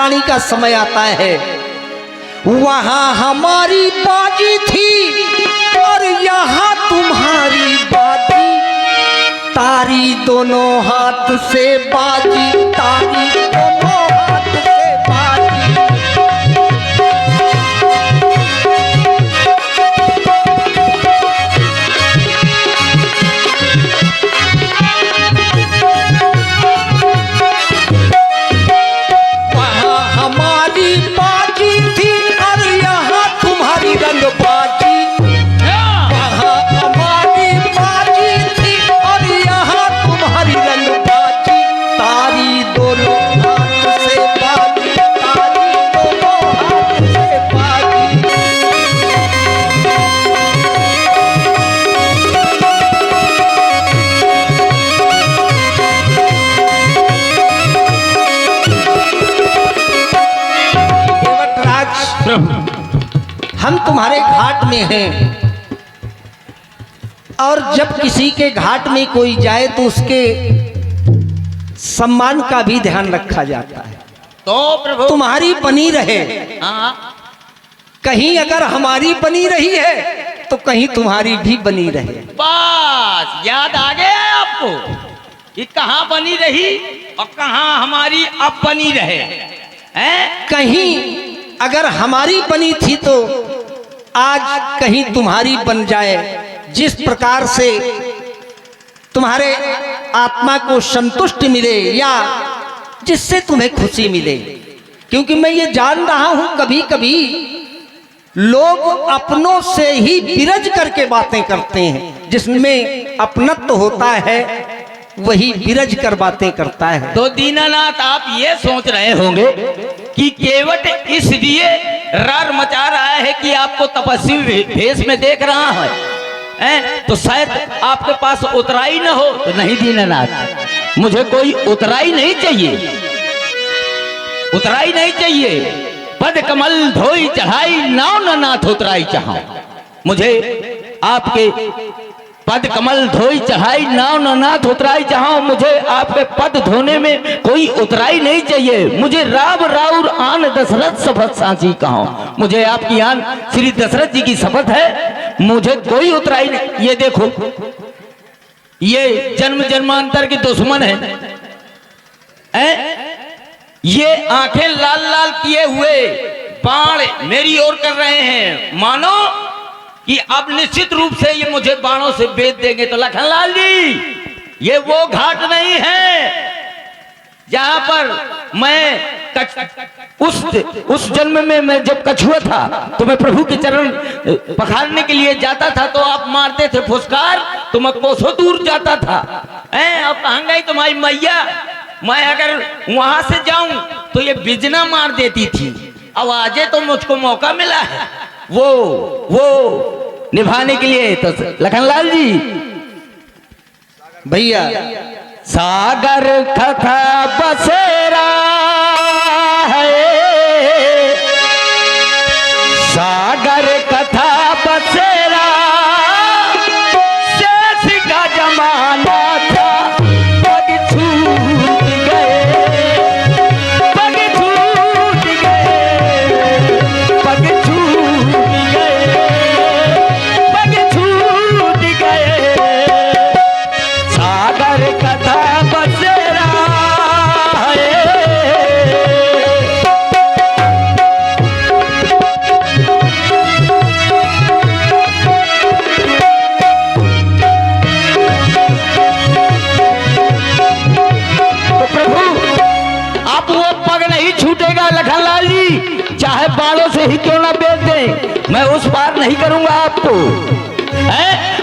प्राणी का समय आता है, वहां हमारी बाजी थी और यहाँ तुम्हारी बाजी। तारी दोनों हाथ से बाजी, तारी दोनों हाथ से बाजी। वहां हमारी बाजी थी और यहाँ तुम्हारी रंगबाजी। वहां हमारी बाजी थी और यहाँ तुम्हारी रंगबाजी। तारी दोनों हाथ से बाजी, तारी दोनों हाथ से बाजी। देवराज प्रभु, हम तुम्हारे घाट में हैं, और जब किसी के घाट में कोई जाए तो उसके सम्मान का भी ध्यान रखा जाता है। तो प्रभु तुम्हारी बनी रहे, हाँ, कहीं अगर हमारी बनी रही है तो कहीं तुम्हारी भी बनी रहे। बस याद आ गया है आपको कि कहाँ बनी रही और कहाँ हमारी अब बनी रहे हैं? कहीं अगर हमारी बनी थी तो आज कहीं तुम्हारी बन जाए, जिस प्रकार से तुम्हारे आत्मा को संतुष्टि मिले या जिससे तुम्हें खुशी मिले। क्योंकि मैं ये जान रहा हूं कभी कभी लोग अपनों से ही विरज करके बातें करते हैं, जिसमें अपनत्व होता है वही विरज कर बातें करता है। तो दीनानाथ आप ये सोच रहे होंगे कि केवट इसलिए रार मचा रहा है कि आपको तपस्वी भेष में देख रहा है, तो शायद आपके पास उतराई न हो। तो नहीं दीनानाथ, मुझे कोई उतराई नहीं चाहिए, उतराई नहीं चाहिए। पद कमल धोई चढ़ाई नाव न नाथ उतराई चाहो। मुझे आपके पद कमल धोई चढ़ाई नाव न नाथ उतराई चाहो। मुझे आपके पद धोने में कोई उतराई नहीं चाहिए। मुझे राम राउर आन दशरथ शपथ सांची कहो। मुझे आपकी आन श्री दशरथ जी की शपथ है, मुझे कोई उतराई नहीं। ये देखो, ये जन्म जन्मांतर के दुश्मन है, ये आंखें लाल लाल किए हुए बाण मेरी ओर कर रहे हैं, मानो कि अब निश्चित रूप से ये मुझे बाणों से बेच देंगे। तो लखनलाल जी, ये वो घाट नहीं है जहां पर मैं उस जन्म में मैं जब कछुआ था तो मैं प्रभु के चरण पखारने के लिए जाता था, तो आप मारते थे फुसकार, तो मैं कोसों दूर जाता था। अब कहां गई तुम्हारी मैया? मैं अगर वहां से जाऊं तो ये बिजना मार देती थी। अब आजे तो मुझको मौका मिला है वो निभाने के लिए। तो लखनलाल जी भैया, सागर कथा बसेरा है, सागर कथा बसेरा, शेष का जमाना था, पग छूट गए, पग छूट गए, पग छूट गए, पग छूट गए। सागर कथा बसेरा है। तो प्रभु, अब वो पग नहीं छूटेगा लखनलाल जी, चाहे बालों से ही क्यों ना बेच दें, मैं उस पार नहीं करूंगा आपको।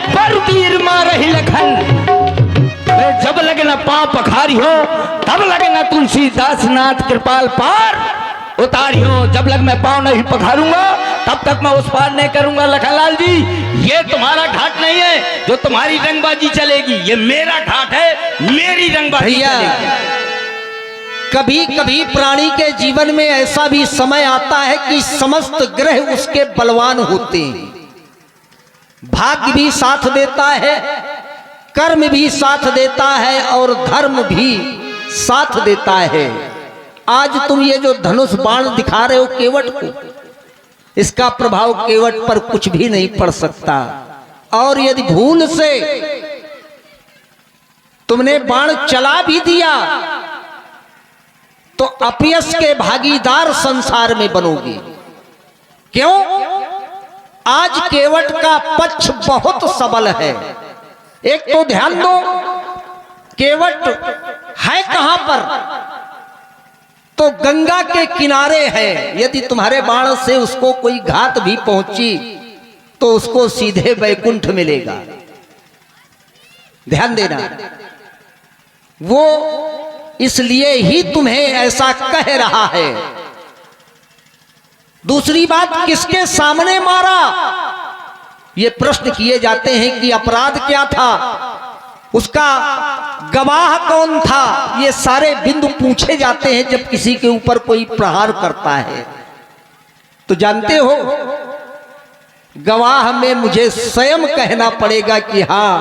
पर तीर मार रही लखन, जब लगे ना पांव पखारी हो तब लगे ना तुलसीदास नाथ कृपाल पार उतारी हो। जब लग मैं पांव नहीं पखारूंगा तब तक मैं उस पार नहीं करूंगा। लखनलाल जी, ये तुम्हारा घाट नहीं है जो तुम्हारी रंगबाजी चलेगी, ये मेरा घाट है, मेरी रंगबाजी चलेगी। कभी कभी प्राणी के जीवन में ऐसा भी समय आता है कि समस्त ग्रह उसके बलवान होते हैं, भाग्य भी साथ देता है, कर्म भी साथ देता है और धर्म भी साथ देता है। आज तुम ये जो धनुष बाण दिखा रहे हो केवट को, इसका प्रभाव केवट पर कुछ भी नहीं पड़ सकता। और यदि भूल से तुमने बाण चला भी दिया तो अपयश के भागीदार संसार में बनोगे। क्यों? आज केवट का पक्ष बहुत सबल है। एक तो ध्यान दो, केवट है कहां पर? तो गंगा के किनारे है। यदि तुम्हारे बाण से उसको कोई घात भी पहुंची तो उसको सीधे वैकुंठ मिलेगा। ध्यान देना, वो इसलिए ही तुम्हें ऐसा कह रहा है। दूसरी बात, किसके सामने मारा? ये प्रश्न किए जाते हैं कि अपराध क्या था, उसका गवाह कौन था। ये सारे बिंदु पूछे जाते हैं जब किसी के ऊपर कोई प्रहार करता है। तो जानते हो, गवाह में मुझे स्वयं कहना पड़ेगा कि हाँ,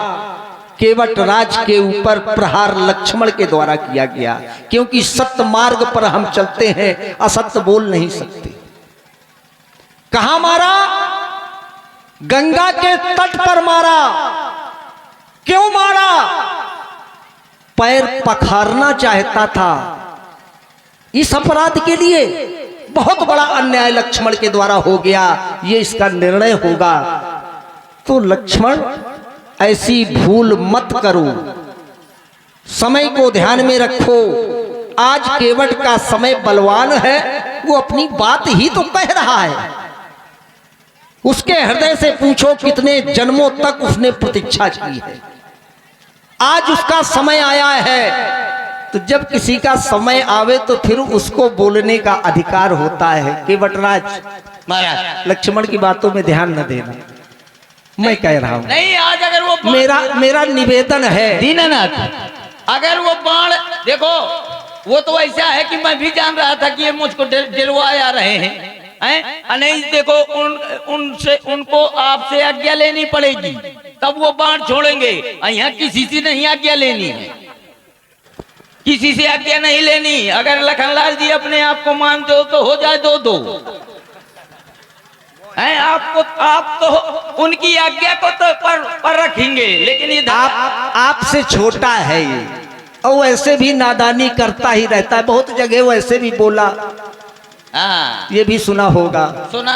केवट राज के ऊपर प्रहार लक्ष्मण के द्वारा किया गया। क्योंकि सत्य मार्ग पर हम चलते हैं, असत्य बोल नहीं सकते। कहां मारा? गंगा के तट पर मारा। क्यों मारा? पैर पखारना चाहता था। इस अपराध के लिए बहुत बड़ा अन्याय लक्ष्मण के द्वारा हो गया, ये इसका निर्णय होगा। तो लक्ष्मण, ऐसी भूल मत करो, समय को ध्यान में रखो। आज केवट का समय बलवान है, वो अपनी बात ही तो कह रहा है। उसके हृदय से पूछो कितने जन्मों तक उसने प्रतीक्षा की है। आज उसका समय आया है। तो जब किसी का समय आवे तो फिर उसको बोलने का अधिकार होता है। केवटराज महाराज, लक्ष्मण की बातों में ध्यान न देना, मैं कह रहा हूं। नहीं, आज अगर वो मेरा निवेदन है दीननाथ, अगर वो बाण देखो, वो तो ऐसा है कि मैं भी जान रहा था कि ये मुझको डरवा आ रहे हैं। नहीं देखो, उनसे उनको आपसे आज्ञा लेनी पड़ेगी, तब वो बाण छोड़ेंगे। यहाँ किसी से नहीं आज्ञा लेनी है, किसी से आज्ञा नहीं लेनी। अगर लखनलाल जी अपने आप को मानते हो तो हो जाए दो हैं। आप तो उनकी आज्ञा को तो पर रखेंगे, लेकिन ये आपसे छोटा है ये, और वैसे भी नादानी करता ही रहता है। बहुत जगह वैसे भी बोला, हाँ, ये भी सुना होगा। सुना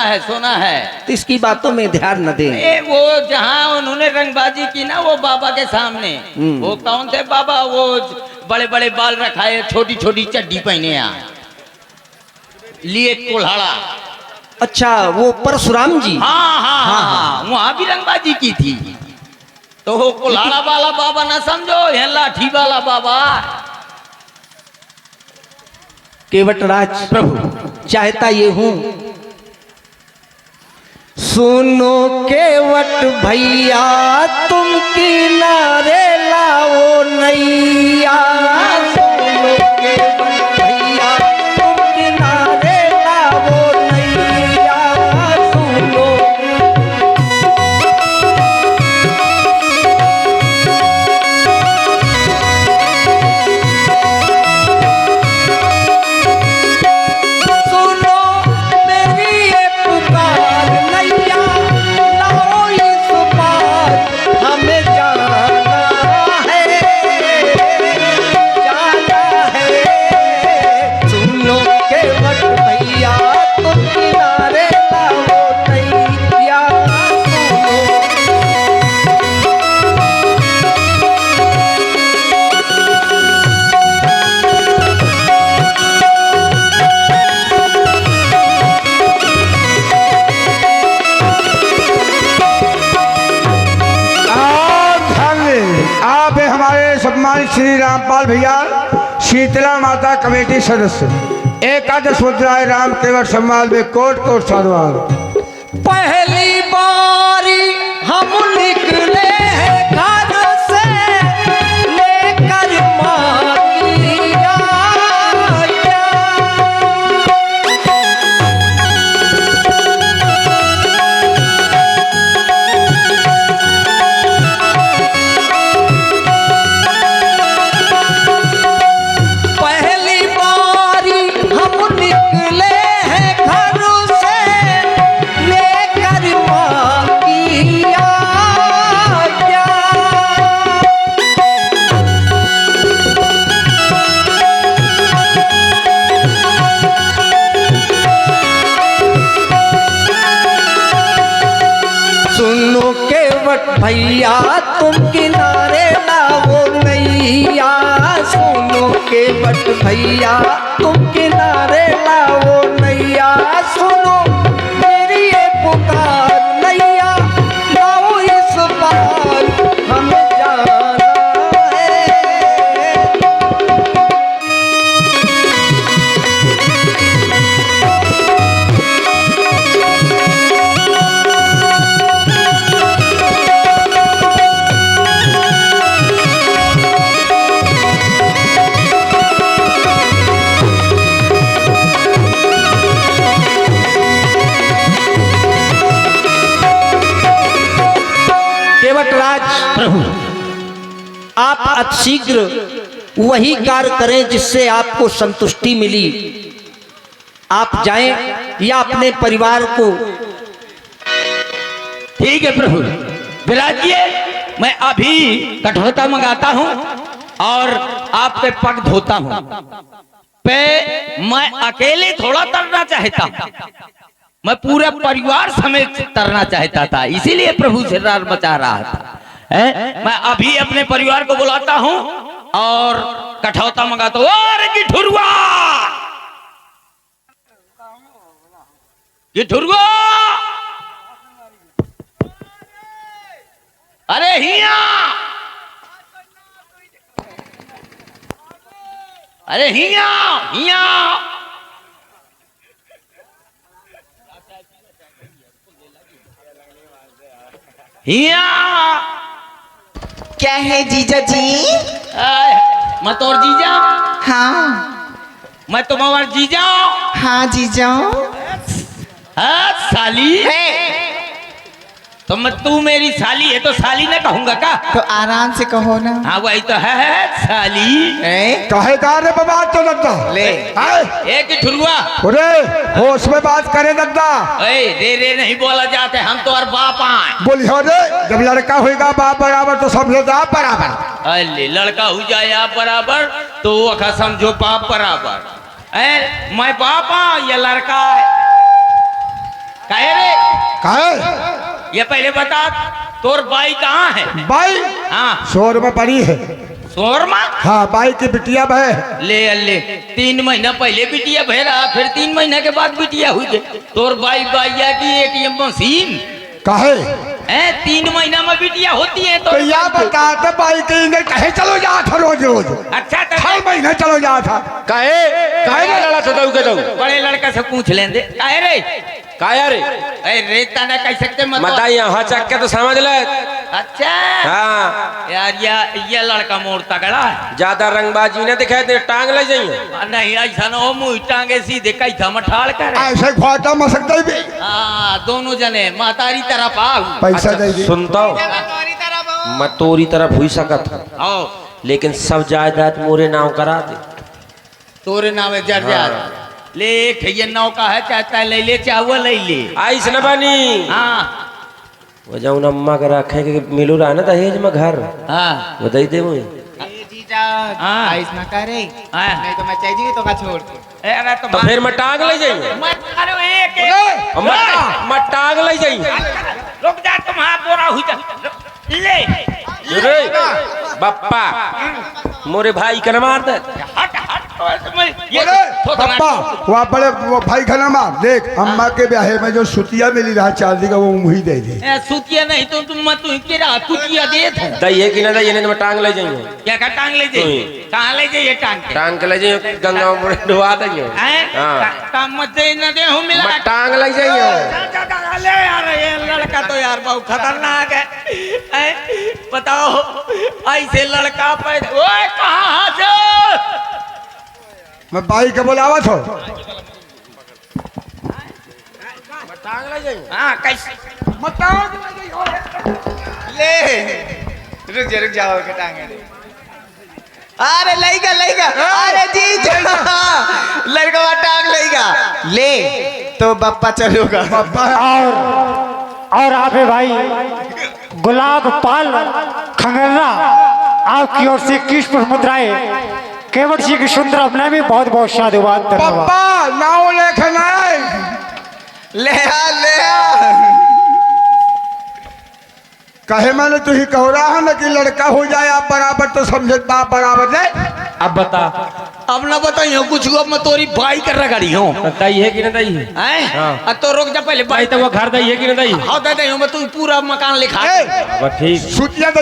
है। तो इसकी बातों में ध्यान न दें। वो जहाँ उन्होंने रंगबाजी की ना, वो बाबा के सामने, वो कौन थे बाबा, वो बड़े बड़े बाल रखाए, छोटी छोटी चड्डी पहने लिए कुल्हाड़ा। अच्छा, वो परशुराम जी? हाँ, वहां भी रंगबाजी की थी। तो वो कुल्हाड़ा वाला बाबा ना समझो, ये लाठी वाला बाबा। केवटराज प्रभु, चाहता ये हूं, सुनो केवट भैया तुम किनारे लाओ नैया। सुनो केवट भैया तुम किनारे लाओ नैया। सुनो सम्मानित श्री रामपाल भैया, शीतला माता कमेटी सदस्य, एकादश मुद्राए राम केवट सम्मान में कोट कोट साधुवाद। पहली बारी हम निकले हैं घर से लेकर माँ की आज्ञा। पहली बारी भैया तुम किनारे लाओ नैया, सुनो केवट भैया तुम किनारे लाओ नैया, सुनो मेरी ये पुकार नैया लाओ इस पार हमें जाना है। केवटराज प्रभु, आप अतिशीघ्र वही कार्य करें जिससे आपको संतुष्टि मिली। आप जाएं या अपने परिवार को। ठीक है प्रभु, विराजिए। मैं अभी कठौता मंगाता हूँ और आपके पग धोता हूँ। पे मैं अकेले थोड़ा तरना चाहता हूँ, मैं पूरे परिवार समेत तरना चाहता था, इसीलिए प्रभु से रार मचा रहा था। मैं अभी अपने परिवार को बुलाता हूँ और कठौता मंगाता हूँ। अरे गिठुरवा, गिठुरवा, अरे हिया, अरे हिया हिया, हिया। क्या है जीजा जी? मैं तोर जीजा, हाँ मैं तुम्हारा जीजा। हाँ जीजा। हाँ साली है तो मैं, तू मेरी साली है तो साली ने कहूंगा का? तो आराम से कहो ना। हाँ वही तो है साली। कहे का रे बाबा तो दद्दा ले एक ठुरुआ, अरे होश में बात करे दद्दा, रे रे नहीं बोला जाते, हम तो और बाप आए। बोलियो रे, जब लड़का होएगा बाप बराबर तो सब लोग आप बराबर। अरे लड़का हो जाए आप बराबर तो अखा समझो बाप बराबर। मैं बाप या लड़का है? कहे रे, कहे ये पहले बता, तोर बाई कहाँ है? बाई हाँ शोर में पड़ी है। शोरमा? हाँ बाई की बिटिया है। ले 3 महीना पहले बिटिया भरा, फिर 3 महीना के बाद बिटिया हुई है। तोर बाई बाइया की ATM मशीन कहे 3 महीना में बिटिया होती है तो या बताते बाई के इन्हें कहे चलो जा था रोज रोज। अच्छा तो 6 महीने चलो जा था। काहे लड़ा सदाऊ के दऊ बड़े लड़का से पूछ लेंगे। काहे रे? काया रे अरे रेता ना कह सकते मत मताई यहाँ चक के तो समझ ले। अच्छा हाँ यार, ये लड़का मोर तगड़ा है। ज्यादा रंगबाजी न दिखाए तो टांग ले जाइए। नहीं ऐसा ना हो, मुँह टांगे सीधे कैसा मठाड़ कर। ऐसे घाटा मसकते भी हाँ दोनों जने मातारी तरफ आओ। पैसा दे दी। सुनता हूँ मैं तोरी तरफ हुई सकत, आओ लेकिन सब जायदाद मोरे नाव करा दे। तोरे नामे जर जा ले, ये नौका है, चाहता है ले ले, चाहे वो ले ले। आइस न बनी हाँ वो जाऊन अम्मा के रखे के मिलू रहा ना दहेज में घर, हाँ वो दे दे मुझे। जीजा हाँ। ऐसा ना करे, हाँ। नहीं तो मैं चाहिए तो का छोड़ के। अरे तो फिर मैं टांग ले जाइए। अरे एक मैं टांग ले जाइए। रुक जा, तुम हाथ बोरा हुई जा ले रे बप्पा मोरे भाई का न मार दे। हट हट ये पप्पा वहाँ बड़े वो भाई खाना मार देख, अम्मा के ब्याह में जो सुतिया मिली रहा चांदी का वो मुही दे दी। सुतिया नहीं तो तुम मत तेरा कुतिया दे थे। दही कि ना दही नहीं तो मैं टांग ले जाइए। क्या का टांग ले जाइए? कहाँ ले जाइए टांग के? टांग के ले जाइए, गंगा में डुबा देंगे। काम मत दे न दे हूँ मिला। मैं टांग ले जाइए। ले यार, ये लड़का तो यार बहुत खतरनाक है। बताओ ऐसे लड़का पैदा, ओए कहाँ से? मैं बाई के बुलावा था। टांग ले जाइए। हाँ कैसे? ले रुक जाओ के टांगे ले। अरे लेगा अरे जीजा लड़का टांग लेगा ले तो बप्पा चलोगा। और आप है भाई गुलाब पाल खंगरना, आपकी ओर से 21 मुद्राएं केवट जी की सुंदर अपने में बहुत बहुत साधुवाद। पप्पा नाव लेके ले आ कहे मैंने तो ही कहो रहा है ना कि लड़का हो जाए आप बराबर तो समझे बाप बराबर नहीं। अब बता अब ना बताइयो कुछ को मैं तोरी भाई कर रहा गाड़ी हूँ दई है कि नहीं दई है? हैं हाँ। अब तो रुक जा पहले भाई तो वो घर दई है कि नहीं दई है? हाँ दे दे मैं तू पूरा मकान लिखा ए, अब ठीक सुतिया